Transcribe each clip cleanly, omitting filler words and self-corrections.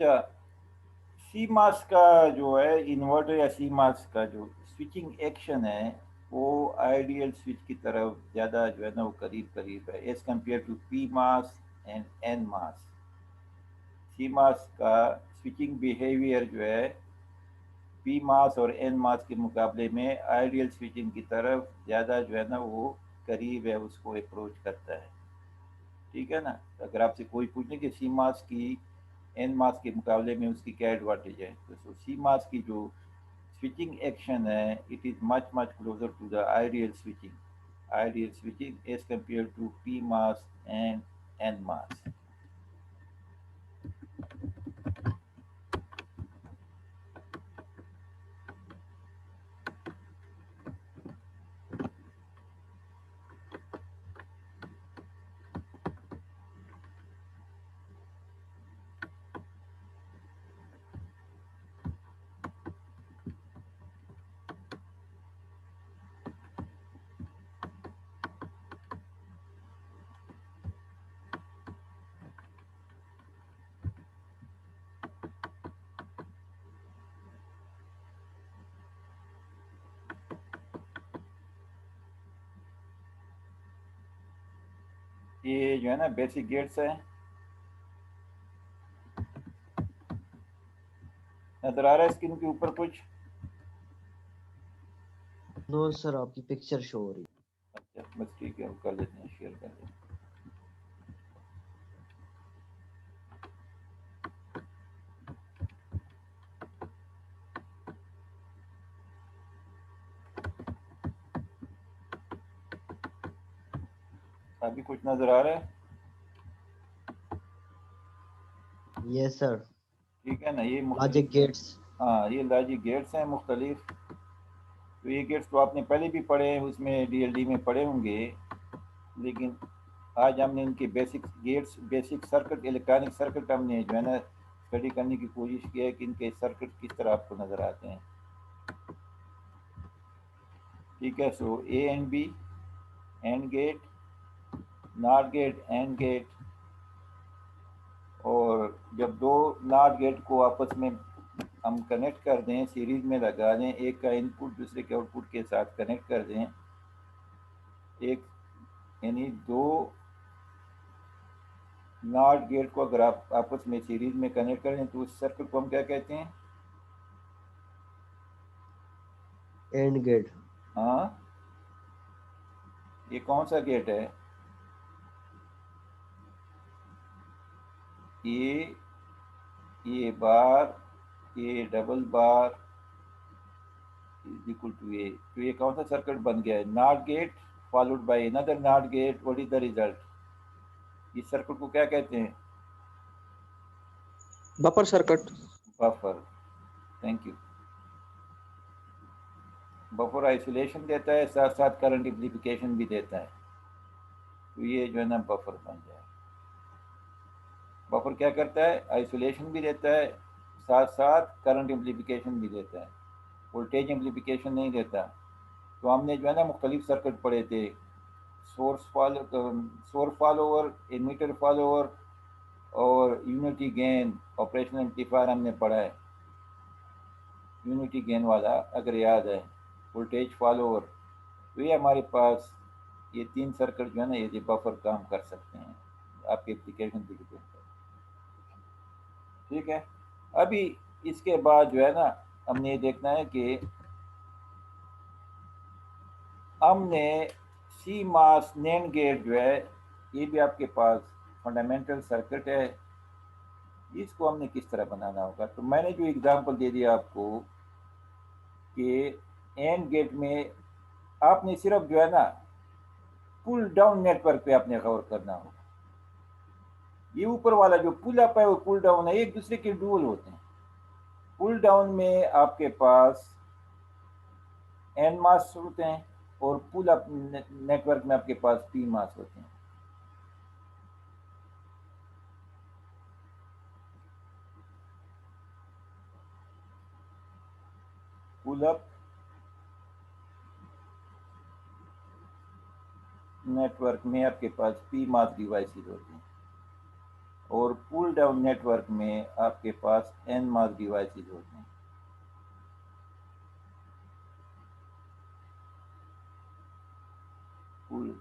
अच्छा, सी मास का जो है इन्वर्टर या सी मास का जो स्विचिंग एक्शन है वो आइडियल स्विच की तरफ ज़्यादा जो है ना वो करीब करीब है as compare to P MOS and N MOS. C MOS का स्विचिंग बिहेवियर जो है पी मास और एन मास के मुकाबले में आइडियल स्विचिंग की तरफ ज़्यादा जो है ना वो करीब है, उसको अप्रोच करता है। ठीक है ना। अगर आपसे कोई पूछे कि सी मास की एन मास के मुकाबले में उसकी क्या एडवांटेज है, तो सी मास की जो स्विचिंग एक्शन है it is much much closer to the ideal switching as compare to P MOS and N MOS. ये जो है ना बेसिक गेट्स है, नजर आ रहा है स्क्रीन के ऊपर कुछ? नो सर, आपकी पिक्चर शो हो रही। अच्छा बस ठीक है, हम कर लेते हैं, शेयर कर लेते हैं। अभी कुछ नजर आ रहा है? Yes sir. ठीक है ना, ये लॉजिक मुख्तलिफ। गेट्स। हाँ, ये लॉजिक गेट्स हैं मुख्तलिफ। तो ये गेट्स तो आपने पहले भी पढ़े हैं, उसमें डीएलडी में पढ़े होंगे, लेकिन आज हमने इनके basic gates, basic circuit, electronic circuit हमने जो है ना स्टडी करने की कोशिश की है कि इनके सर्किट किस तरह आपको नज़र आते हैं। ठीक है। So A and B, and gate, not gate, and gate. और जब दो नॉट गेट को आपस में हम कनेक्ट कर दें, सीरीज में लगा दें, एक का इनपुट दूसरे के आउटपुट के साथ कनेक्ट कर दें, एक यानी दो नॉट गेट को अगर आप आपस में सीरीज में कनेक्ट करें तो उस सर्किट को हम क्या कहते हैं? And gate. हाँ, ये कौन सा गेट है? A bar, A double bar is equal to A. तो ये कौन सा सर्किट बन गया है? Not gate followed by another not gate, what is the result? इस सर्किट को क्या कहते हैं? Buffer circuit. Buffer. Thank you. Buffer isolation देता है, साथ साथ करंट एम्प्लीफिकेशन भी देता है। तो ये जो है ना बफर बन जाए। बफर क्या करता है? आइसोलेशन भी देता है, साथ साथ करंट एम्प्लीफिकेशन भी देता है, वोल्टेज एम्प्लीफिकेशन नहीं देता। तो हमने जो है ना मुख्तलिफ सर्किट पढ़े थे, सोर्स फॉलोवर, इमीटर फॉलोवर और यूनिटी गेन ऑपरेशनल एम्पलीफायर हमने पढ़ा है। यूनिटी गेन वाला अगर याद है, वोल्टेज फॉलोवर। तो ये हमारे पास ये तीन सर्किट जो है ना ये बफर काम कर सकते हैं आपके एप्लीकेशन पे डिपेंड कर। ठीक है। अभी इसके बाद जो है ना हमने ये देखना है कि हमने सी मास नैंड गेट जो है ये भी आपके पास फंडामेंटल सर्किट है, इसको हमने किस तरह बनाना होगा। तो मैंने जो एग्जांपल दे दिया आपको कि एंड गेट में आपने सिर्फ जो है ना पुल डाउन नेटवर्क पे आपने गौर करना होगा। ये ऊपर वाला जो पुल अप है वो पुल डाउन है, एक दूसरे के डुअल होते हैं। पुल डाउन में आपके पास एन मास होते हैं और पुल अप नेटवर्क में आपके पास पी मास होते हैं। पुल अप नेटवर्क में आपके पास पी मास डिवाइसेस होते हैं और पुल डाउन नेटवर्क में आपके पास एन मास डिवाइसेस होते हैं। पुल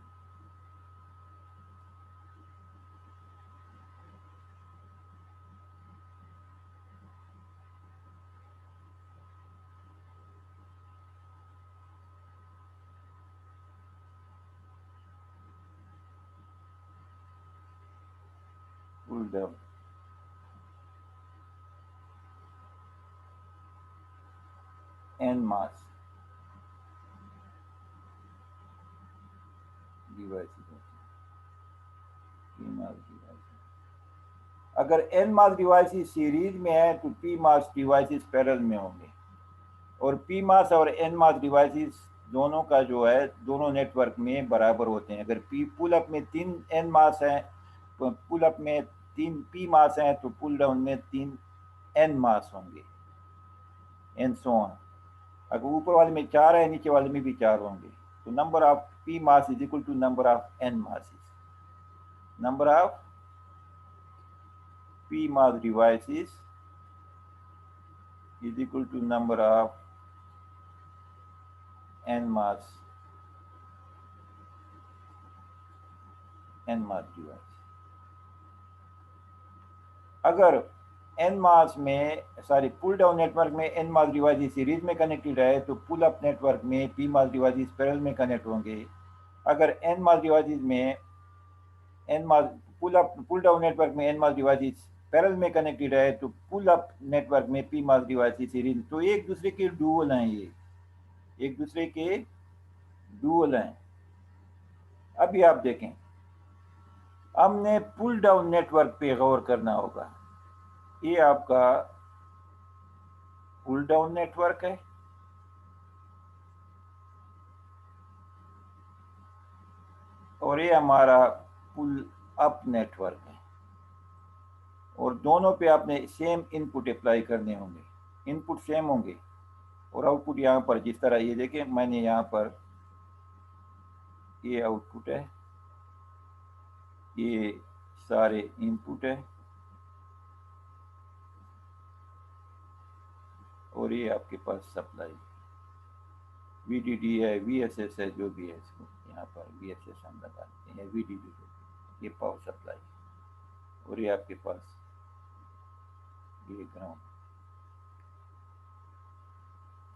पुल डाउन एन मास डिवाइसेस होते हैं। पी मास डिवाइसेस, अगर एन मास डिवाइसेस सीरीज में है तो पी मास डिवाइसेस पैरेलल में होंगे, और पी मास और एन मास डिवाइसेस दोनों का जो है दोनों नेटवर्क में बराबर होते हैं। अगर पी पुल अप में 3 एन मास हैं, पुल अप में 3 पी मास हैं, तो पुल डाउन में 3 एन मास होंगे, एंड सो ऑन। अगर ऊपर वाले में 4 है, नीचे वाले में भी 4 होंगे, तो number of PMOS is equal to number of NMOSes. Number of PMOS devices is equal to number of n mass device। अगर n मास में सॉरी पुल डाउन नेटवर्क में n मास डिवाइसेस सीरीज में connected है, तो पुल up network में p मास devices parallel में connect होंगे। अगर n मास डिवाइसेस में n मास पुल डाउन नेटवर्क में n मास डिवाइसेस पैरेलल में कनेक्टेड है, तो पुल अप नेटवर्क में p मास डिवाइसेस सीरीज, तो एक दूसरे के डुअल हैं, ये एक दूसरे के डुअल हैं। अभी आप देखें, हमने पुल डाउन नेटवर्क पे गौर करना होगा। ये आपका पुल डाउन नेटवर्क है, और ये हमारा पुल अप नेटवर्क है, और दोनों पे आपने सेम इनपुट अप्लाई करने होंगे, इनपुट सेम होंगे, और आउटपुट यहाँ पर जिस तरह ये देखें, मैंने यहाँ पर ये आउटपुट है, ये सारे इनपुट है, और ये आपके पास सप्लाई VDD है, VSS है, जो भी है, इसको यहाँ पर VSS हम लगाते हैं, VDD, ये पावर सप्लाई, और ये आपके पास ये ग्राउंड।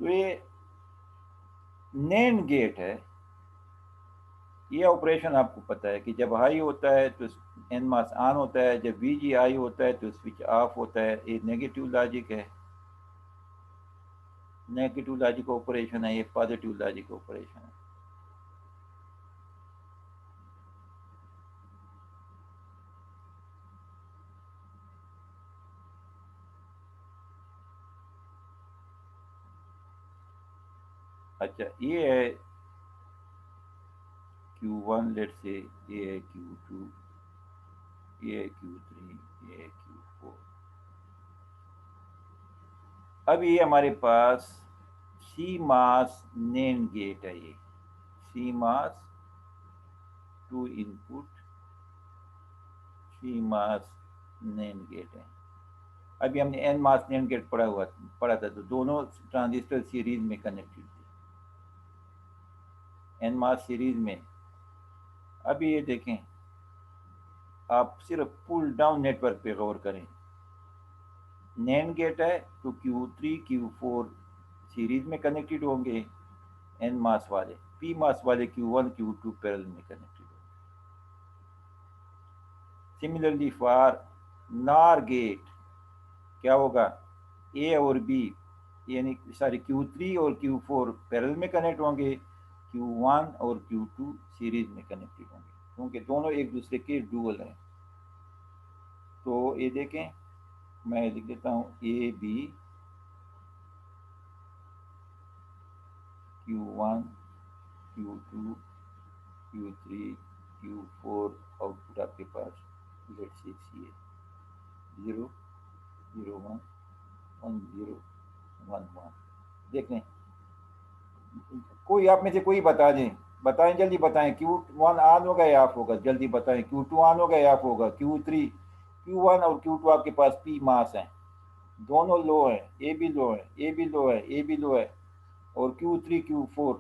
तो ये नैंड गेट है। ये ऑपरेशन आपको पता है कि जब हाई होता है तो एन मास ऑन होता है, जब VG हाई होता है तो स्विच ऑफ होता है। ये नेगेटिव लॉजिक है, नेगेटिव लॉजिक ऑपरेशन है, ये पॉजिटिव लॉजिक ऑपरेशन है। अच्छा, ये है Q1, लेट से, ये है Q2, ये है Q3, ये है Q4। अब ये हमारे पास सी मास नेम गेट है, ये सी मास 2 इनपुट सी मास नेम गेट है। अभी हमने एन मास नेम गेट पढ़ा था, तो दोनों ट्रांजिस्टर सीरीज में कनेक्टेड थे, एन मास सीरीज में। अभी ये देखें, आप सिर्फ पुल डाउन नेटवर्क पे गौर करें। नैंड गेट है तो Q3 Q4 सीरीज में कनेक्टेड होंगे, एन मास वाले, पी मास वाले Q1 Q2 पैरेलल में कनेक्टेड होंगे। सिमिलरली फॉर नॉर गेट क्या होगा, ए और बी यानी सारे Q3 और Q4 पैरेलल में कनेक्ट होंगे, Q1 और Q2 सीरीज में कनेक्टेड होंगे, क्योंकि दोनों एक दूसरे के डुअल हैं। तो ये देखें, मैं लिख देता हूँ A B Q1 Q2 Q3 Q4, output आपके पास लेट से सी है 0 0 1 1 0 1 1। देख लें, कोई आप में से कोई बता दें, बताएं, जल्दी बताएं। Q1 ऑन होगा या ऑफ होगा, जल्दी बताएं। Q2 ऑन होगा या ऑफ होगा, Q3 Q1 और Q2 आपके पास P मास हैं, दोनों लो हैं, ए भी लो है, ए भी लो है, ए भी लो है, और Q3 Q4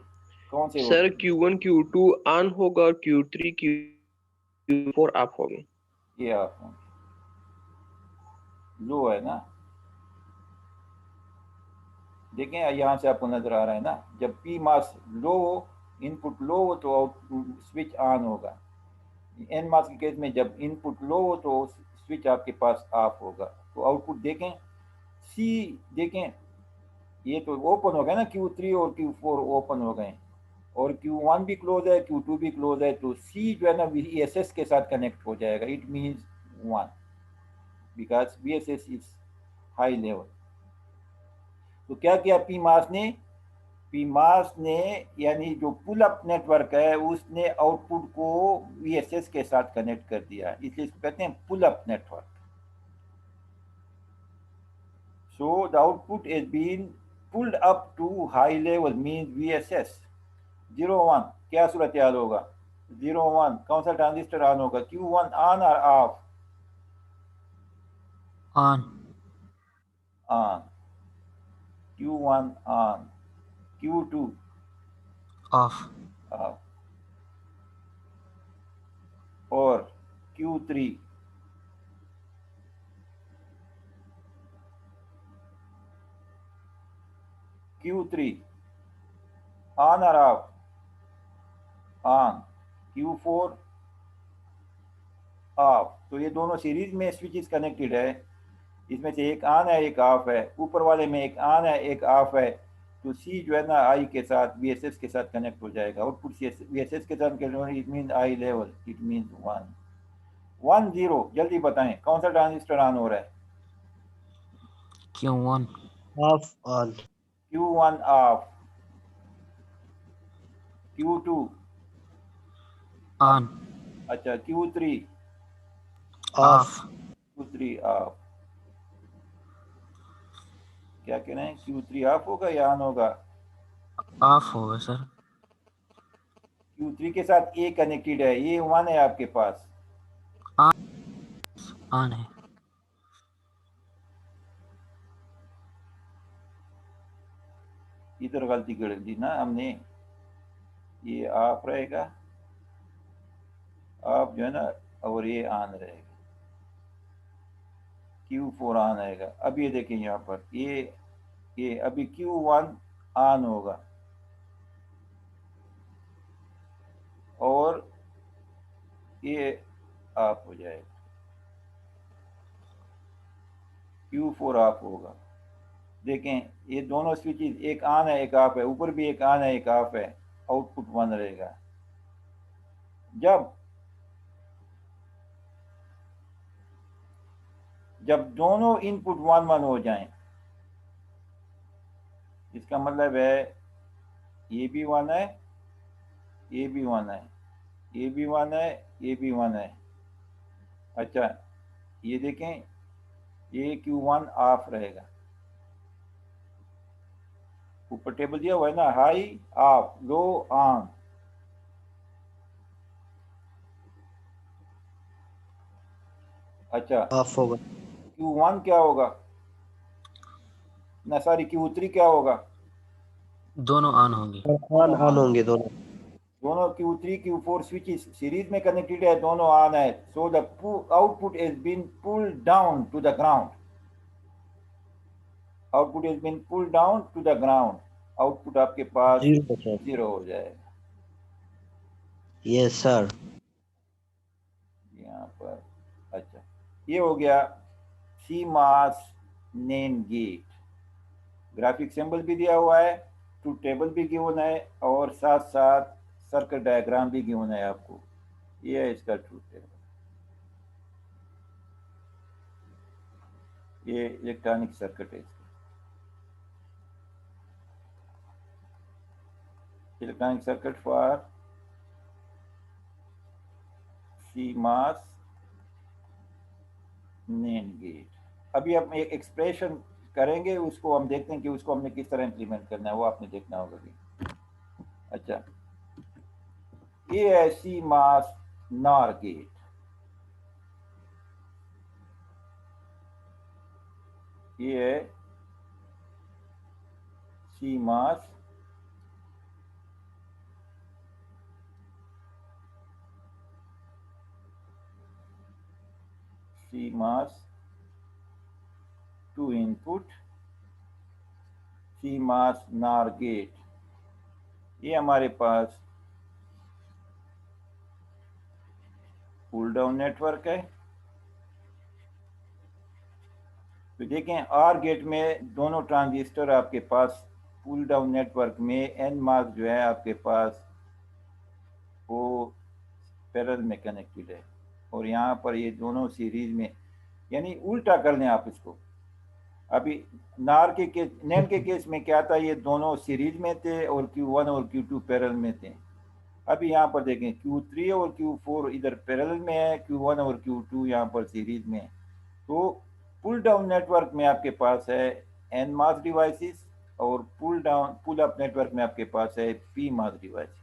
कौन से सर होंगे? Q1 Q2 ऑन होगा और Q3 Q4 ऑफ होंगे। ये आप होंगे, लो है ना। देखें यहाँ से आपको नजर आ रहा है ना, जब पी मास लो हो, इनपुट लो हो तो आउट स्विच ऑन होगा। एन मास के केस में जब इनपुट लो हो तो स्विच आपके पास ऑफ होगा। तो आउटपुट देखें, सी देखें, ये तो ओपन हो गया ना, Q3 और Q4 ओपन हो गए, और Q1 भी क्लोज है, Q2 भी क्लोज है, तो सी जो है ना VSS के साथ कनेक्ट हो जाएगा। It means 1 because VSS is high level. तो क्या किया पीमास ने, यानी जो पुल अप नेटवर्क है उसने आउटपुट को VSS के साथ कनेक्ट कर दिया, इसलिए इसको कहते हैं pull up network. So the output is been pulled up to high level mean VSS 01। क्या सूरत हाल होगा? 01 कौन सा ट्रांजिस्टर ऑन होगा? Q1 ऑन और of? On. On. Q1 on, Q2 of. Of, और Q3 ऑन और ऑफ? ऑन। Q4 of. तो ये दोनों सीरीज में स्विचेस कनेक्टेड है, इसमें से एक ऑन है एक ऑफ है, ऊपर वाले में एक ऑन है एक ऑफ है। तो सी जो है ना आई के साथ VSS के साथ कनेक्ट हो जाएगा, आउटपुट VSS के साथ connect, it mean I level, it mean 1 1 0। जल्दी बताएं कौन सा ट्रांजिस्टर ऑन हो रहा है? Q1 of on. Q1 of, Q2 on. अच्छा, Q3 ऑफ। ऑफ। क्या कह रहे हैं, Q3 ऑफ होगा या ऑन होगा? ऑफ होगा सर। Q3 के साथ ए कनेक्टेड है, ये 1 है आपके पास। ऑन है। इधर गलती कर दी ना हमने, ये ऑफ रहेगा, ऑफ जो है ना, और ये ऑन रहेगा, Q4 ऑन रहेगा। अब ये देखें यहाँ पर, ये अभी Q1 ऑन होगा और ये ऑफ हो जाएगा, Q4 ऑफ होगा। देखें ये दोनों स्विचेस, एक ऑन है एक ऑफ है, ऊपर भी एक ऑन है एक ऑफ है, आउटपुट 1 रहेगा। जब जब दोनों इनपुट 1 1 हो जाएं, इसका मतलब है ये भी 1 है, ये भी 1 है, ये भी 1 है, ये भी 1 है। अच्छा, ये देखें, ये Q1 ऑफ रहेगा, ऊपर टेबल दिया हुआ है ना, हाई ऑफ लो ऑन। अच्छा, ऑफ होगा। Q1 क्या होगा ना, सॉरी Q3 क्या होगा? दोनों ऑन होंगे। ऑन ऑन होंगे दोनों। दोनों Q3 Q4 स्विचेस सीरीज में कनेक्टेड है, दोनों ऑन है। So the output is been pulled down to the ground, output is been pulled down to the ground, output आपके पास 0%। 0 हो जाएगा। Yes sir. यहाँ पर अच्छा, ये हो गया CMOS NAND gate. Graphic symbol भी दिया हुआ है, ट्रूथ टेबल भी गिवन है, और साथ साथ सर्किट डायग्राम भी गिवन है आपको। ये है इसका ट्रूथ टेबल। ये इलेक्ट्रॉनिक सर्किट है इसका, electronic circuit for CMOS NAND gate. अभी हम एक एक्सप्रेशन करेंगे, उसको हम देखते हैं कि उसको हमने किस तरह इम्प्लीमेंट करना है, वो आपने देखना होगा भी। अच्छा, ये है CMOS NOR गेट। ये है सी मास टू इनपुट सी मास नार गेट। ये हमारे पास पुल डाउन नेटवर्क है। तो देखें आर गेट में दोनों ट्रांजिस्टर आपके पास पुल डाउन नेटवर्क में एन मास जो है आपके पास वो पैरेलल में कनेक्टेड है, और यहाँ पर ये दोनों सीरीज में, यानी उल्टा कर लें आप इसको। अभी नार के केस नैन के केस में क्या था, ये दोनों सीरीज में थे और Q1 और Q2 पैरेलल में थे। अभी यहाँ पर देखें Q3 और Q4 इधर पैरेलल में है, Q1 और Q2 यहाँ पर सीरीज में। तो पुल डाउन नेटवर्क में आपके पास है एन मास डिवाइसेस और पुल अप नेटवर्क में आपके पास है पी मास डिवाइसेस।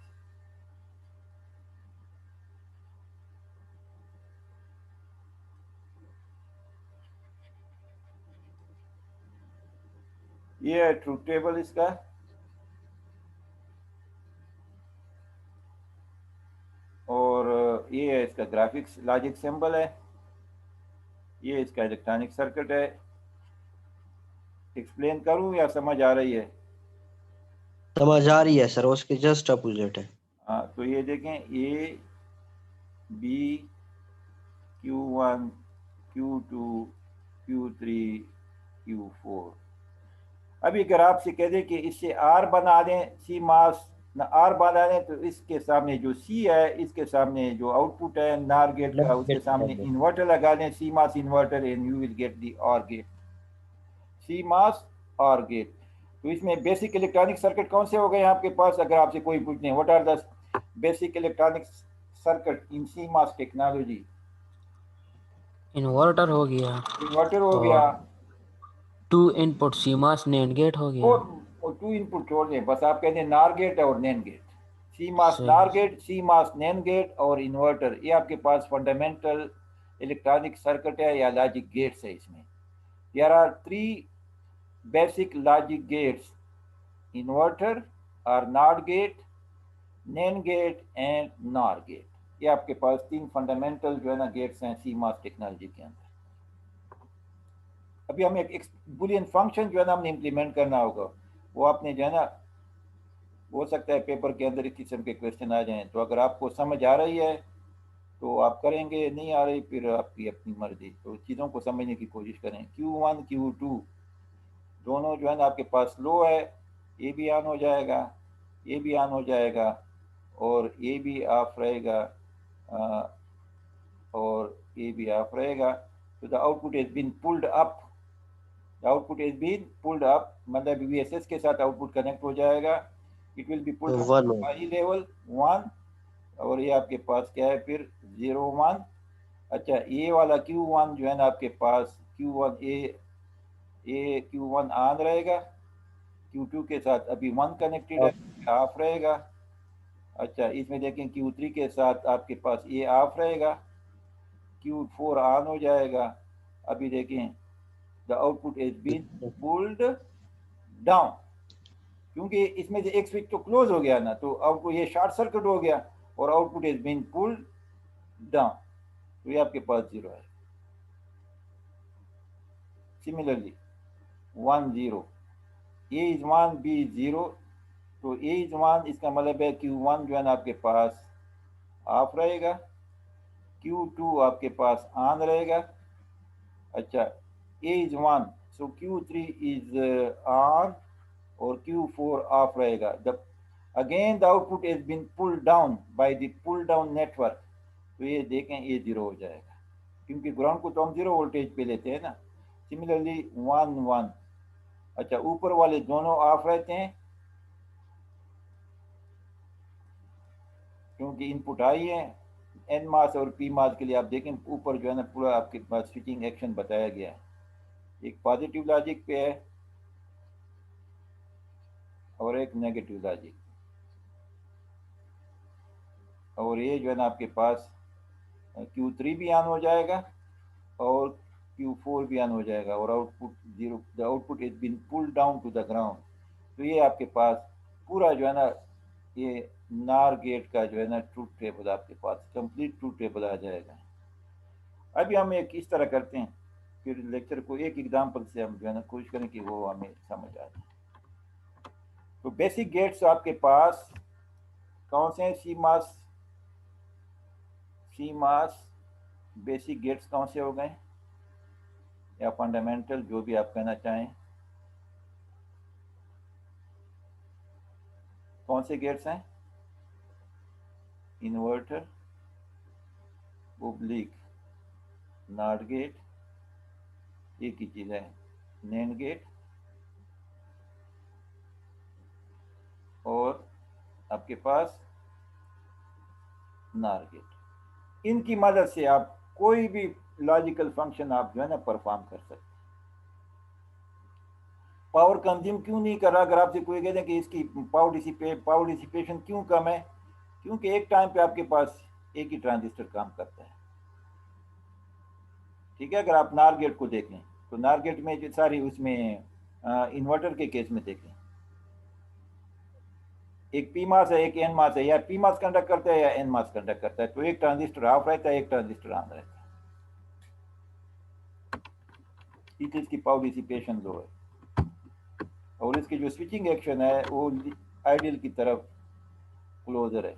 ये है ट्रूथ टेबल इसका, और ये है इसका ग्राफिक्स लॉजिक सिंबल है। ये इसका इलेक्ट्रॉनिक सर्किट है। एक्सप्लेन करूं या समझ आ रही है? समझ आ रही है सर, उसके जस्ट अपोजिट है। हाँ, तो ये देखें A B Q1 Q2 Q3 Q4। अभी अगर आपसे कह दें कि इससे आर बना दें, सी मास आर बना दें, तो इसके सामने जो सी है, इसके सामने जो आउटपुट है नार गेट का, उसके सामने इन्वर्टर लगा दें, C MOS inverter, and you will get the OR gate, C mass OR gate. तो इसमें बेसिक इलेक्ट्रॉनिक सर्किट कौन से हो गए आपके पास? अगर आपसे कोई पूछने what are the basic electronic circuit in CMOS technology, inverter हो गया इन्वर्टर हो गया, और 2 इनपुट सीमास नेंड गेट हो गया। और टू इनपुट छोड़ दें, बस आप कहते हैं नार गेट और नैन गेट, सी मास सही नार है। गेट, सी मास नैन गेट और इन्वर्टर। ये आपके पास फंडामेंटल इलेक्ट्रॉनिक सर्किट है या लॉजिक गेट्स है। इसमें there are 3 basic logic gates, inverter और not gate, NAND gate and NOR gate. ये आपके पास 3 फंडामेंटल जो है ना गेट्स हैं सी मास टेक्नोलॉजी के अंदर। अभी हमें एक बुलियन फंक्शन जो है ना हमने इम्प्लीमेंट करना होगा, वो आपने जो है ना, हो सकता है पेपर के अंदर इस किस्म के क्वेश्चन आ जाएं। तो अगर आपको समझ आ रही है तो आप करेंगे, नहीं आ रही फिर आपकी अपनी मर्जी। तो चीज़ों को समझने की कोशिश करें। Q1 Q2 दोनों जो है ना आपके पास लो है, ये भी ऑन हो जाएगा, ये भी ऑन हो जाएगा, और ये भी ऑफ रहेगा, और ये भी ऑफ रहेगा। तो the output has been pulled up, the output has been pulled up, मतलब VSS के साथ आउटपुट कनेक्ट हो जाएगा। It will be pulled up one high level 1, और ये आपके पास क्या है फिर 0 1। अच्छा, ये वाला Q1 जो है ना आपके पास Q1 ये Q1 ऑन रहेगा, Q2 के साथ अभी 1 कनेक्टेड है, ऑफ रहेगा। अच्छा, इसमें देखें Q3 के साथ आपके पास ये ऑफ रहेगा, Q4 ऑन हो जाएगा। अभी देखें the output is been pulled down, क्योंकि इसमें से एक स्विच तो क्लोज हो गया ना, तो आउटपुट ये शॉर्ट सर्किट हो गया और output is been pulled down, तो ये आपके पास 0 है। Similarly 1 0, A is 1 B is 0, तो ए इज 1 इसका मतलब है Q1 जो है ना आपके पास ऑफ रहेगा, Q2 आपके पास ऑन रहेगा। अच्छा, A is 1, so Q3 is on और Q4 ऑफ रहेगा। जब again the output is been pulled down by the pull down network, तो ये देखें ये 0 हो जाएगा, क्योंकि ग्राउंड को तो हम 0 वोल्टेज पे लेते हैं ना। सिमिलरली 1 1। अच्छा, ऊपर वाले दोनों ऑफ रहते हैं क्योंकि इनपुट आई है। एन मास और पी मास के लिए आप देखें ऊपर जो है ना पूरा आपके पास स्विचिंग एक्शन बताया गया है। एक पॉजिटिव लॉजिक पे है और एक नेगेटिव लॉजिक, और ये जो है ना आपके पास Q3 भी ऑन हो जाएगा और Q4 भी ऑन हो जाएगा और output 0, the output is been pull down to the ground. तो ये आपके पास पूरा जो है ना ये नार गेट का जो है ना ट्रूथ टेबल आपके पास कंप्लीट ट्रूथ टेबल आ जाएगा। अभी हम एक इस तरह करते हैं, फिर लेक्चर को एक एग्जांपल से हम जो है ना कोशिश करें कि वो हमें समझ आ जाए। तो बेसिक गेट्स आपके पास कौन से हैं? सीमास बेसिक गेट्स कौन से हो गए, या फंडामेंटल, जो भी आप कहना चाहें। कौन से गेट्स हैं? इन्वर्टर, ओब्लिक नॉट गेट, एक ही चीज है नैंड गेट, और आपके पास नार गेट। इनकी मदद से आप कोई भी लॉजिकल फंक्शन आप जो है ना परफॉर्म कर सकते हैं। पावर कंज्यूम क्यों नहीं कर रहा? अगर आपसे कोई कहते हैं कि इसकी पावर डिसिपेशन क्यों कम है, क्योंकि एक टाइम पे आपके पास एक ही ट्रांजिस्टर काम करता है। ठीक है, अगर आप नार गेट को देखें तो नार गेट में जो सारी उसमें इन्वर्टर के केस में देखें, एक पी मास है एक एन मास है, या पी मास कंडक्ट करता है या एन मास कंडक्ट करता है, तो एक ट्रांजिस्टर ऑफ रहता है एक ट्रांजिस्टर ऑन रहता है, इसकी पावर डिसिपेशन लो है। और इसकी जो स्विचिंग एक्शन है वो आइडियल की तरफ क्लोजर है।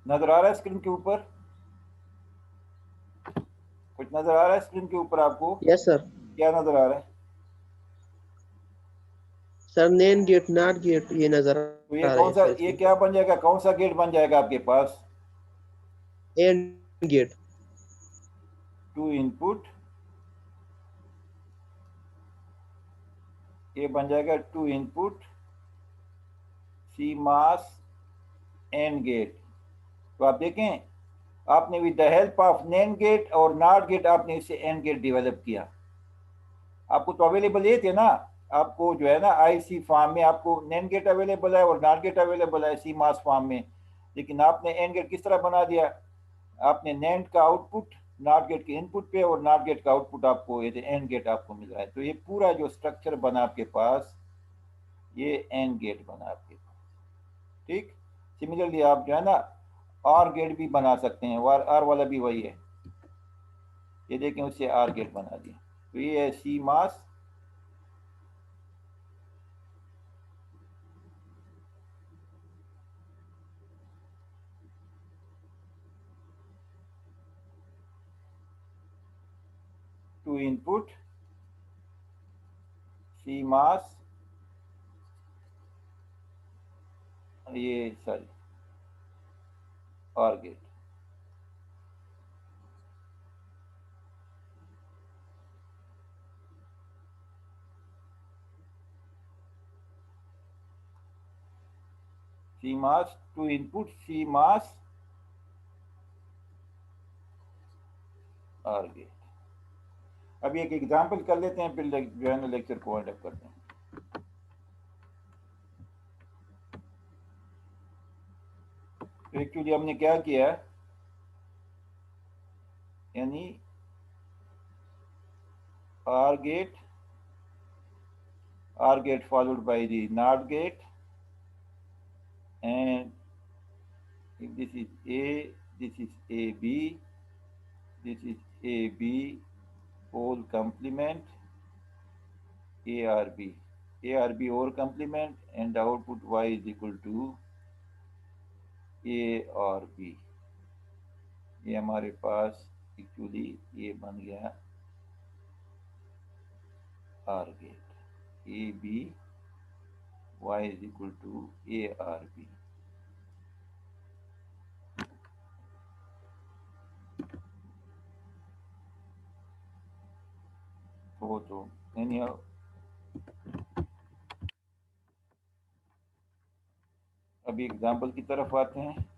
नजर आ रहा है स्क्रीन के ऊपर? कुछ नजर आ रहा है स्क्रीन के ऊपर आपको? Yes, sir. क्या नजर आ रहा है? Sir NAND gate not gate ये नजर तो ये आ रही कौन है सा, सर ये इसमें। क्या बन जाएगा, कौन सा गेट बन जाएगा आपके पास? And gate. 2 इनपुट, ये बन जाएगा 2 input CMOS AND gate. तो आप देखें, आपने with the help of NAND gate और नॉट गेट आपने इससे एंड गेट डेवलप किया। आपको तो अवेलेबल ये थे ना, आपको जो है ना आईसी फॉर्म में आपको नैंड गेट अवेलेबल है और नॉट गेट अवेलेबल है सी मास फॉर्म में, लेकिन आपने एंड गेट किस तरह बना दिया? आपने नैंड का आउटपुट नॉट गेट के इनपुट पे और नॉट गेट का आउटपुट आपको ये एंड गेट आपको मिल रहा है। तो ये पूरा जो स्ट्रक्चर बना आपके पास, ये एंड गेट बना आपके पास। ठीक, सिमिलरली आप जो है ना आर गेट भी बना सकते हैं, आर वाला भी वही है, ये देखें उससे आर गेट बना दिया। तो ये है सी मास, टू इनपुट सी मास, ये sorry OR gate. C mass two input C mass OR gate. अभी एक एग्जांपल कर लेते हैं, फिर जो है ना लेक्चर को वाइंड अप करते हैं। तो एक्चुअली हमने क्या किया, यानी OR gate followed by the NOT gate, and if this is A, this is AB, this is AB whole complement, ARB, ARB whole complement, and the output Y is equal to ARB। ये हमारे पास actually ये बन गया OR gate, AB Y is equal to ARB। हो तो यानी अभी example की तरफ आते हैं।